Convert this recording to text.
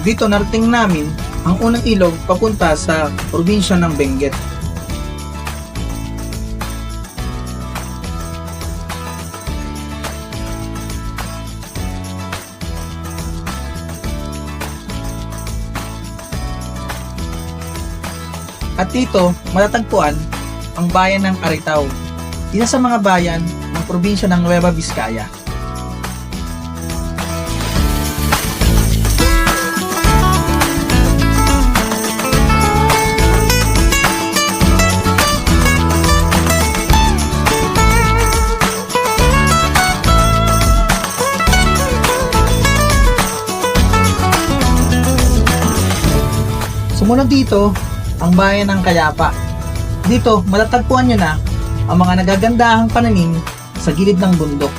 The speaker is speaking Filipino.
Dito narating namin ang unang ilog papunta sa probinsya ng Benguet. At dito matatagpuan ang bayan ng Aritaw, isa sa mga bayan ng probinsya ng Nueva Vizcaya. Sumunod dito ang bayan ng Kayapa. Dito matatagpuan nyo na ang mga nagagandahang pananim sa gilid ng bundok.